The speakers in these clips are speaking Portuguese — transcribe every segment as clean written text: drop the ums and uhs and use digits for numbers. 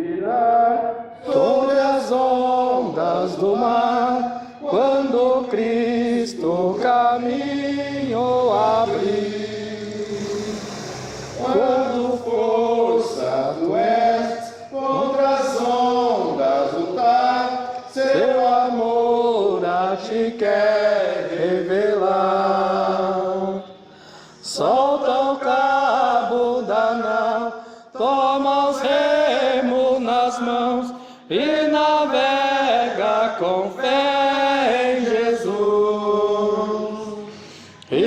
virá sobre as ondas do mar, quando Cristo caminho abrir. Quando força do oeste contra as ondas lutar, seu amor a ti quer revelar. Solta o cabo da nau, toma os remos nas mãos e navega com fé em Jesus. E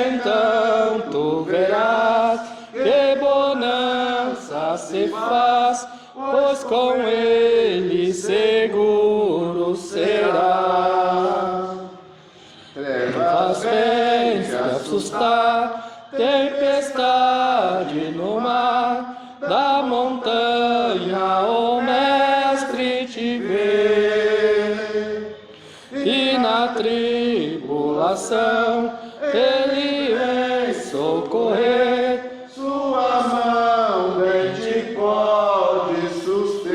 então tu verás que bonança se faz, pois com ele seguro será. Trevas vêm te assustar, tempestade no mar, da montanha o mestre te vê. E na tribulação ele vem socorrer, sua mão bem te pode suster.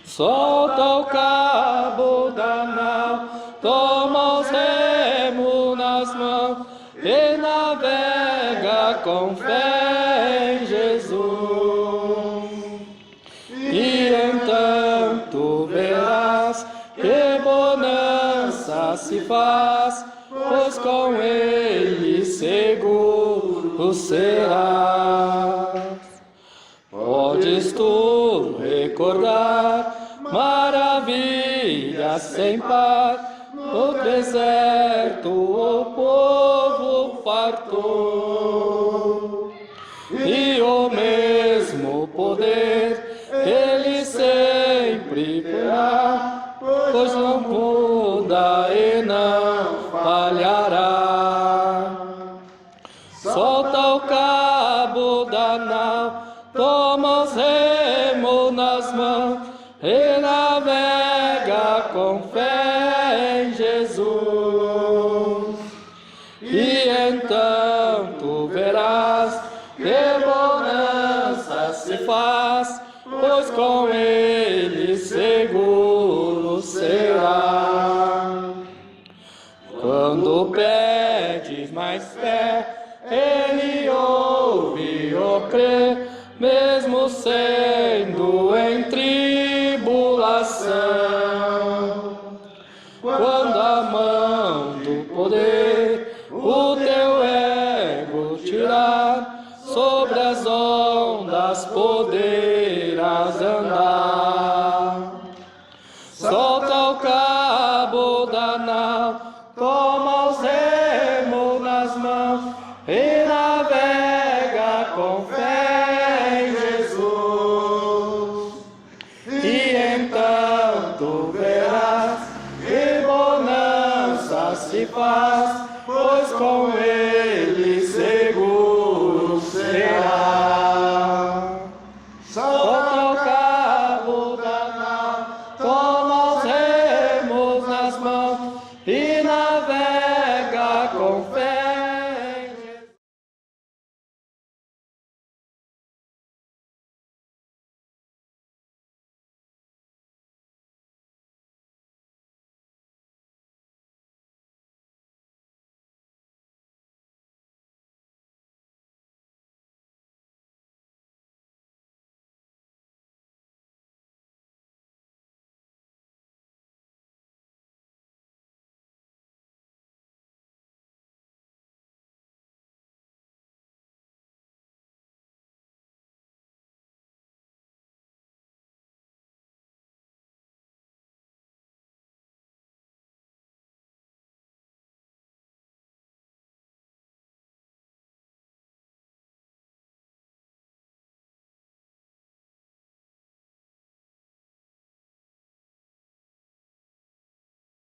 Solta o cabo da nau, toma os remos nas mãos e navega com fé em Jesus. E então tu verás que bonança se faz, pois com ele seguro serás. Podes tu recordar maravilhas sem par, no deserto o povo fartou, e o mesmo poder ele sempre terá, pois não muda e não falhará. Solta o cabo da nau, toma os remos nas mãos e navega com fé em Jesus. E então tu verás que bonança se faz, pois com ele seguro será. Quando pedes mais fé, ele ouve ou crê, mesmo sendo em tribulação. Quando a mão do poder o teu ego tirar, sobre as ondas poderás andar. Solta o cabo da nau, toma os remos nas mãos e navega com fé em Jesus. E então tu verás que bonança se faz,